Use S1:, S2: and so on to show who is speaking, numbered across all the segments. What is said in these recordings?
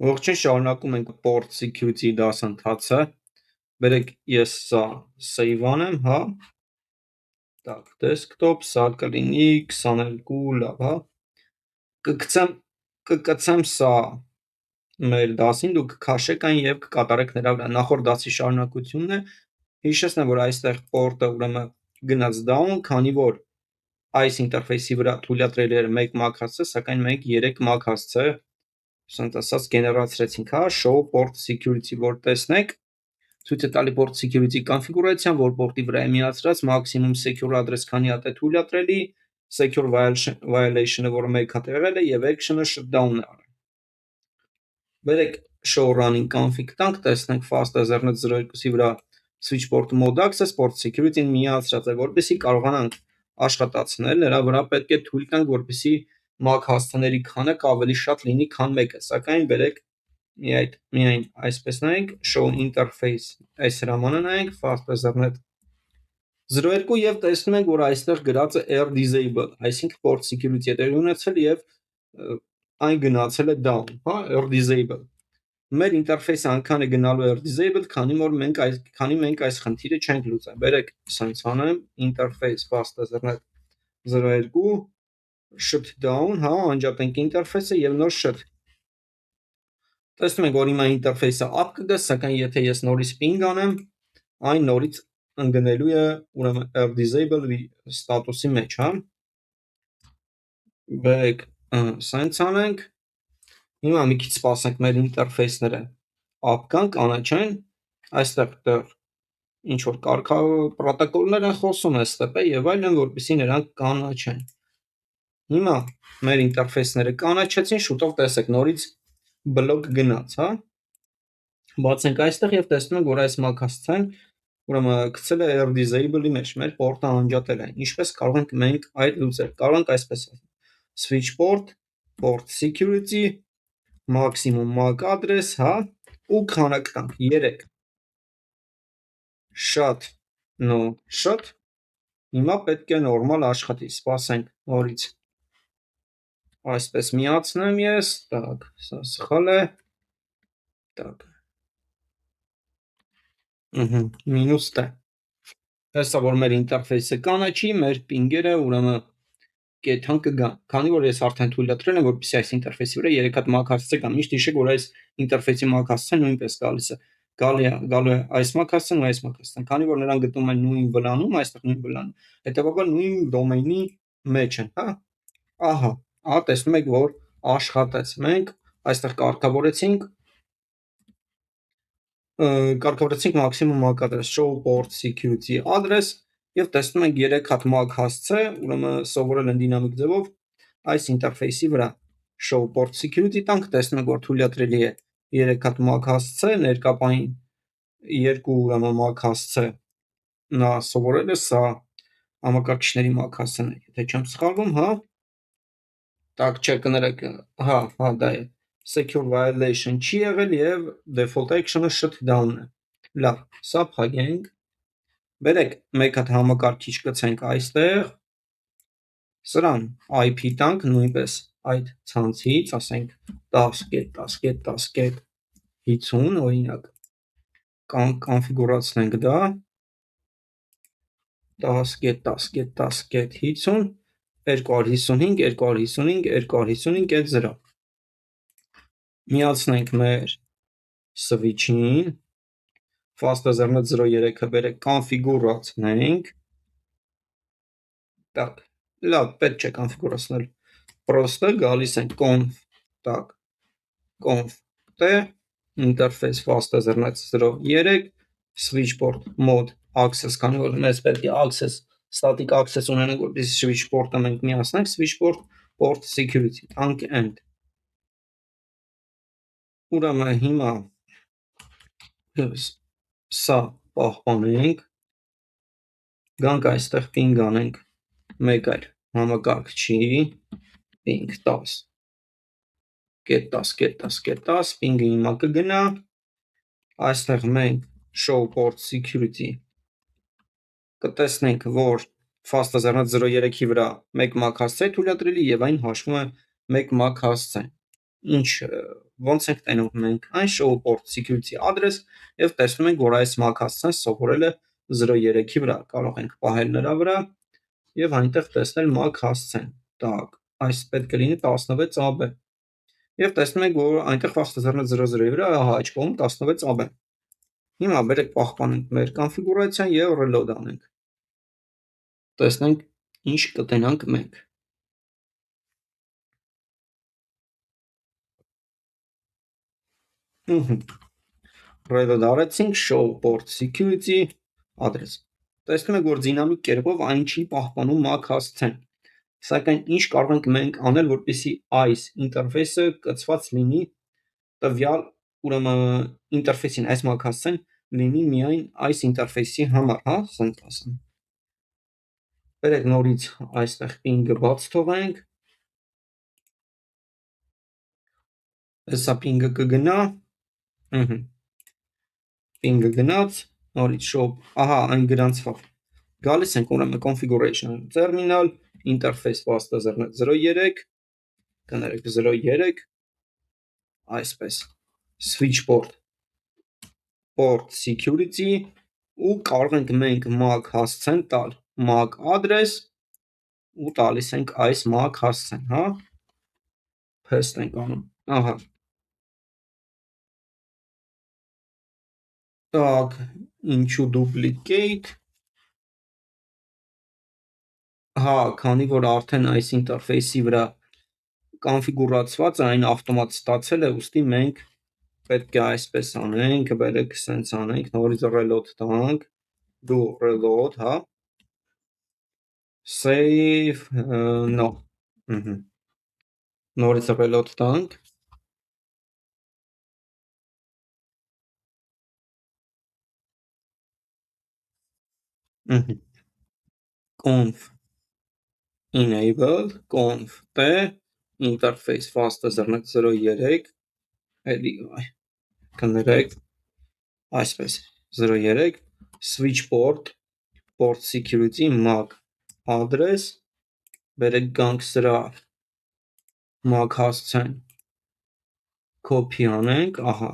S1: Ողջույն, շարունակում ենք port security դասընթացը։ Բերեք ես սա save անեմ, հա։ Так, desktop, սա կլինի 22, լավ, հա։ Կկցեմ սա մեր դասին, դուք կքաշեք այն եւ կկատարեք նրա վրա։ Նախորդ դասի շարունակությունն է։ Հիշեցնեմ, որ այստեղ port-ը ուրեմն գնաց down, քանի որ այս ինտերֆեյսի վրա թույլատրելի էր 1 MAC հասցե, սակայն մենք 3 MAC հասցե ասած ասած գեներացրեցինք, հա, show port security, որ տեսնեք, ցույց է տալի port security կոնֆիգուրացիան, որ port-ի վրա է միացրած maximum secure address քանի հատ է թույլատրելի, secure violation-ը, որը 1 հատ եղել է, եւ action-ը shutdown-ը արել։ Բերեք show running config տանք, տեսնենք fast ethernet 02-ի վրա switch port mode access port security-ն միացրած է, որպեսզի կարողանանք աշխատացնել, նրա վրա պետք է թույլ տանք, որպեսզի MAC հասցեների քանակը ավելի շատ լինի, քան 1-ը, սակայն բերեք միայն այսպես նայենք show interface այս հրամանը նայենք fast ethernet 02 եւ տեսնում ենք, որ այստեղ գրած է air disable, այսինքն port security-ը տեղի ունեցել եւ այն գնացել է down, հա, air disable։ Մեր ինտերֆեյսը այնքան է գնալու air disable, քանի մենք այս խնդիրը չենք լուծել։ Բերեք sense անեմ interface fast ethernet 02 shutdown, հա, անջատենք ինտերֆեյսը եւ նոր shut։ Տեսնում ենք, որ հիմա ինտերֆեյսը up կգա, սակայն եթե ես նորից ping անեմ, այն նորից ընկնելու է ուրեմն air disable ստատուսի մեջ, հա։ Բերեք sense անենք։ Հիմա մի քիչ սպասենք մեր ինտերֆեյսները up կան, կանաչեն, այստեղ դեռ ինչ որ պրոտոկոլներ են խոսում STP եւ այլն, որպեսզի նրանք կանաչեն։ Հիմա մեր ինտերֆեյսները կանաչեցին, շուտով տեսեք նորից բլոկ գնաց, հա։ Բացենք այստեղ եւ տեսնում ենք, որ այս MAC հասցեն ուրեմն գցել է air disable-ի մեջ, մեր port-ը անջատել է։ Ինչպես կարող ենք մենք այդ լուծել։ Կարող ենք այսպես switch port security maximum MAC address, հա, ու քանակ տանք 3 shut shut։ Հիմա պետք է նորմալ աշխատի, սպասենք նորից։ Այսպես միացնեմ ես, так, սա սխալ է, так, -t։ Հեսա որ մեր ինտերֆեյսը կանաչի, մեր ping-երը ուրեմն կեթան կգան, քանի որ ես արդեն թույլատրել եմ, որպեսզի այս ինտերֆեյսի վրա 3 հատ MAC հասցե կան, միշտ հիշեք, որ այս ինտերֆեյսի MAC հասցեն նույնպես գալիս է, գալու է այս MAC հասցեն ու այս MAC հասցեն, քանի որ նրանք գտնվում են նույն վլանում, այստեղ նույն վլանում, հետեւաբար նույն դոմեյնի մեջ են, հա։ Ահա, տեսնում եք, որ աշխատեց։ Մենք այստեղ կարգավորեցինք maximum MAC address, show port security address եւ տեսնում ենք 3 հատ MAC հասցե, ուրեմն սովորել են դինամիկ ձևով այս ինտերֆեյսի վրա show port security տանք, տեսնում ենք, որ թույլատրելի է 3 հատ MAC հասցե, ներկապային 2 ուրեմն MAC հասցե նա սովորել է, սա համակարգիչների MAC հասցեն է, եթե չեմ սխալվում, հա։ Так, չէ, կներեք, հա, դա է։ Secure violation չի եղել եւ default action-ը shutdown է։ Լավ, սա փակենք։ Բերեք մեկ հատ համակարգիչ գցենք այստեղ։ Սրան IP տանք նույնպես այդ ցանցից, ասենք 10.10.10.50 օրինակ կոնֆիգուրացնենք դա 10.10.10.50 255.255.255.0 միացնենք մեր switch-ին, fast ethernet 03-ը բերեք կոնֆիգուրացնենք, так, լավ, պետք չէ կոնֆիգուրացնել, պրոստը գալիս ենք conf t interface fast ethernet 03 switch port mode access, քանի որ մեզ պետք է access static access ունենանք, որպեսզի switch port-ը մենք միացնենք, switch port security, տանք end։ Ուրեմն հիմա սա պահպանենք, գանք այստեղ ping անենք մեկ այլ համակարգչի, ping 10.10.10.10, ping-ը հիմա կգնա, այստեղ մենք show port security կտեսնենք, որ fast ethernet 03-ի վրա 1 MAC հասցե է թույլատրելի եւ այն հաշվում է 1 MAC հասցե։ ինչ ոնց ենք տենում մենք այն show port security address եւ տեսնում ենք, որ այս MAC հասցեն սովորել է 03-ի վրա, կարող ենք պահել նրա վրա եւ այնտեղ տեսնել MAC հասցեն։ Так, այս պետք է լինի 16AB։ Եվ տեսնում ենք, որ այնտեղ 16000-ի վրա, ահա այդ կողմ 16AB։ Հիմա բերեք պահպանենք մեր կոնֆիգուրացիան եւ reload անենք։ Տեսնենք ինչ կտենանք մենք։ Reload արեցինք show port security address։ Տեսնում եք, որ դինամիկ կերպով այն չի պահպանում MAC հասցեն։ Սակայն ինչ կարող ենք մենք անել, որպեսզի այս ինտերֆեյսը կցված լինի տվյալ, ուրեմն ինտերֆեյսին այս MAC հասցեն լինի միայն այս ինտերֆեյսի համար, հա, ասենք ասեմ։ Բերեք նորից այստեղ ping-ը բաց թողենք։ Հեսա ping-ը կգնա։ Ping-ը գնաց, նորից show, ահա, այն գրանցավ։ Գալիս ենք ուրեմն configuration terminal, interface 0.03, կներեք 03, այսպես, switch port security ու կարող ենք մենք MAC հասցեն տալ, MAC address ու տալիս ենք այս MAC հասցեն, հա, paste ենք անում, ահա։ Так, ինչու duplicate, հա, քանի որ արդեն այս ինտերֆեյսի վրա կոնֆիգուրացված է, այն ավտոմատ ստացել է, ուստի մենք պետք է այսպես անենք, բերեք սենց անենք, նորից reload տանք, do reload, հա, save, no, նորից reload տանք, conf enabled, conf t, interface fast 0.03, էլի, կներեք, այսպես, 03, switch port security, MAC address, բերեք գանք սրա MAC հասցեն, copy անենք, ահա,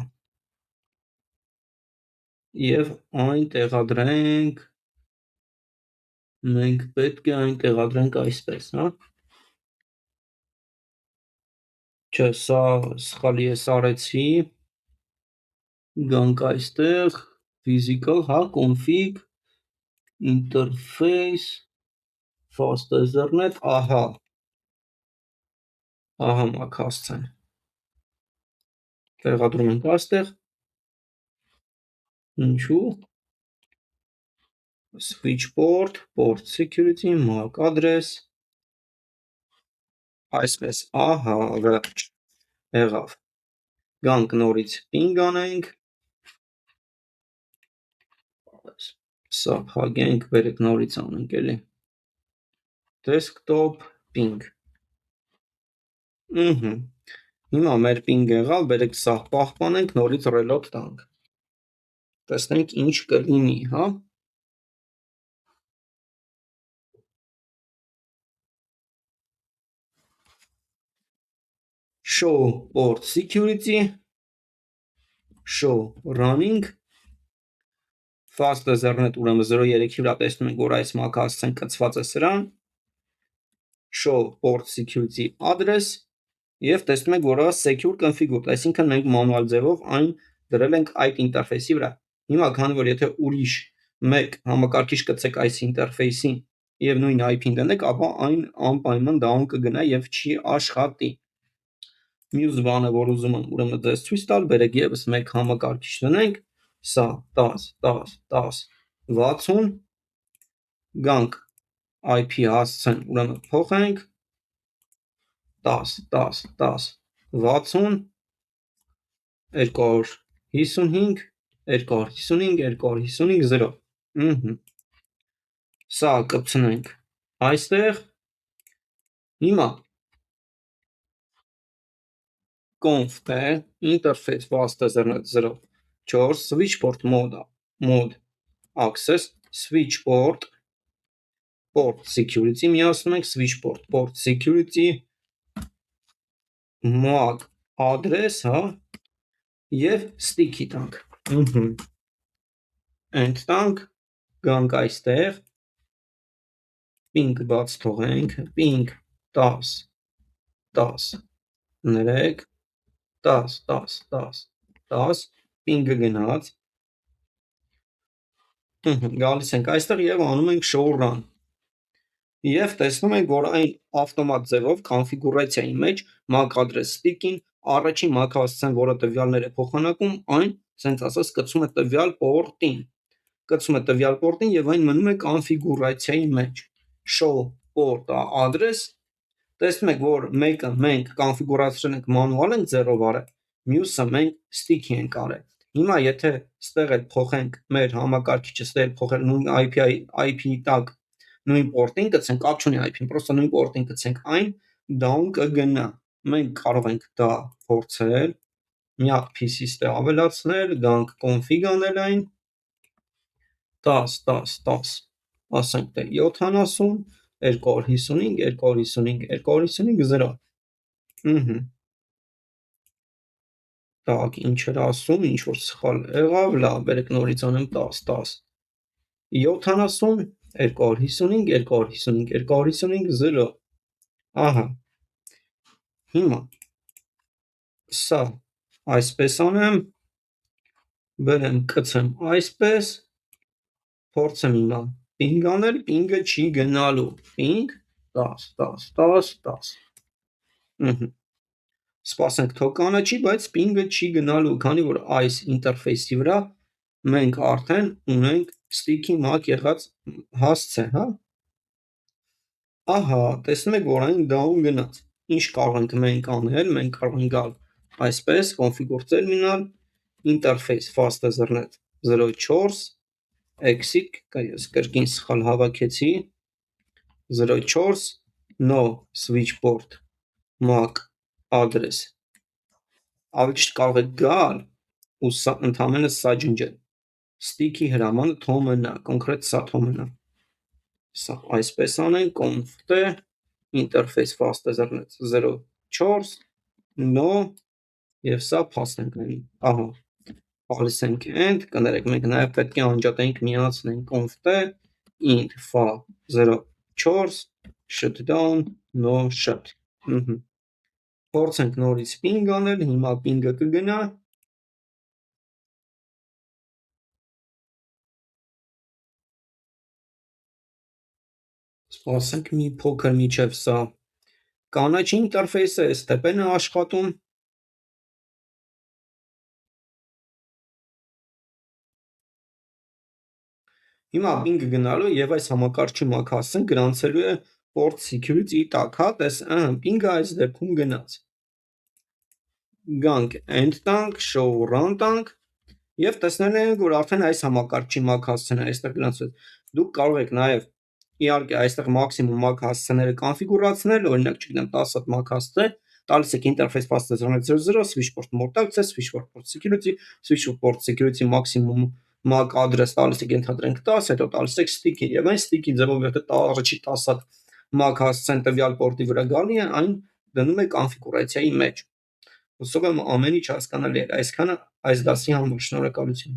S1: և այն տեղադրենք, մենք պետք է այն տեղադրենք այսպես, հա, չէ, սա սխալի ես արեցի, գանք այստեղ, physical, հա, config, interface, fast ethernet, ահա, MAC հասցեն, տեղադրում ենք այստեղ, ինչու, switch port security, MAC address, այսպես, ահա, վերջ, եղավ, գանք նորից ping անենք, սա փակենք, բերեք նորից անենք էլի, desktop ping, հիմա մեր ping եղավ, բերեք սա պահպանենք, նորից reload տանք, տեսնենք ինչ կլինի, հա, show port security, show running, fast ethernet ուրեմն 03-ի վրա տեսնում ենք, որ այս MAC հասցեն կցված է սրան, show port security address եւ տեսնում ենք, որ secure configured, այսինքն մենք մանուալ ձևով այն դրել ենք այդ ինտերֆեյսի վրա։ Հիմա քանի որ եթե ուրիշ մեկ համակարգիչ կցեք այս ինտերֆեյսին եւ նույն IP-ն դնեք, ապա այն անպայման down կգնա եւ չի աշխատի։ Մյուս բանը, որ ուզում եմ ուրեմն դες ցույց տալ, բերեք եւս մեկ համակարգիչ դնենք, սա 10 10 10 60 գանք IP հասցեն, ուրեմն փոխենք 10 10 10 60 255 255 255 0 Սա կպցնենք այստեղ, հիմա conf interface fast ethernet 04 switch port mode access switch port security միացնում ենք switch port security MAC address, հա, եւ stick-ի տանք։ End տանք, գանք այստեղ, ping բաց թողենք, ping 10 10 3 10 10 10 10 ping-ը գնաց, գալիս ենք այստեղ եւ անում ենք show run։ Եվ տեսնում ենք, որ այն ավտոմատ ձևով կոնֆիգուրացիայի մեջ MAC address stick-ին առաջին MAC հասցեն, որը տվյալներ է փոխանակում, այն, ասենց ասած, կցում է տվյալ պորտին եւ այն մնում է կոնֆիգուրացիայի մեջ։ Show port address, տեսնում եք, որ մեկը մենք կոնֆիգուրացրել ենք մանուալ ենք ձեռով արել, մյուսը մենք stick-ի ենք արել։ Հիմա եթե ստեղ էլ փոխենք մեր համակարգիչը, ստեղ փոխել նույն IP-ի տակ նույն պորտին գցենք, կապ չունի IP-ին, պրոստը նույն պորտին գցենք, այն down կգնա։ Մենք կարող ենք դա փորձել, մի հատ PC ստեղ ավելացնել, գանք config անել այն 10 10 10, ասենք թե 70 255 255 255 0։ Так, ինչ էր ասում, ինչ որ սխալ եղավ, լավ, բերեք նորից անեմ 10 10 70 255 255 255 0։ Ահա։ Հիմա սա այսպես անեմ, բերեմ կցեմ այսպես, փորձեմ հիմա ping անել, ping-ը չի գնալու, ping 10 10 10 10։ Սպասենք թող կանաչի, բայց ping-ը չի գնալու, քանի որ այս ինտերֆեյսի վրա մենք արդեն ունենք stick-ի MAC եղած հասցե, հա։ Ահա, տեսնում եք, որ այն down գնաց։ Ինչ կարող ենք մենք անել, մենք կարող ենք գալ այսպես, կոնֆիգուրացնել մինալ interface fast ethernet 04 exit, ես կրկին սխալ հավաքեցի 04 no switch port MAC address։ Ավելի ճիշտ կարող եք գալ ու ընդհանրապես սա ջնջել։ Stick-ի հրամանը թող մնա, կոնկրետ սա թող մնա։ Սա այսպես անենք, conf-t interface fast ethernet 04 no եւ սա փաստենք անի։ Ահա, ալիս ենք end, կներեք, մենք նաեւ պետք է անջատենք միացնենք conf-t int fa 04 shutdown no shut։ Փորձենք նորից ping անել, հիմա ping-ը կգնա։ Սպասենք մի փոքր միջև սա կանաչի ինտերֆեյսը STP-ն է աշխատում։ Հիմա ping-ը գնալու եւ այս համակարգչի MAC հասցեն գրանցելու է port security տակ, հա, տես, ping-ը այս դեպքում գնաց։ Գանք end տանք, show run տանք եւ տեսնել ենք, որ արդեն այս համակարգչի MAC հասցեն այստեղ գրանցվել։ Դուք կարող եք նաեւ իհարկե այստեղ մաքսիմում MAC հասցեները կոնֆիգուրացնել, օրինակ, չգիտեմ, 10 հատ MAC հասցե, տալիս եք interface fast ethernet 00 switch port mode access, switch port security maximum MAC address տալիս եք ենթադրենք 10, հետո տալիս եք stick-ին եւ այն stick-ի ձևով եթե առաջի 10 հատ MAC հասցեն տվյալ պորտի վրա գալի է, այն դնում է կոնֆիգուրացիայի մեջ։ Հուսով եմ ամեն ինչ հասկանալի էր, այսքանը այս դասի համար, շնորհակալություն։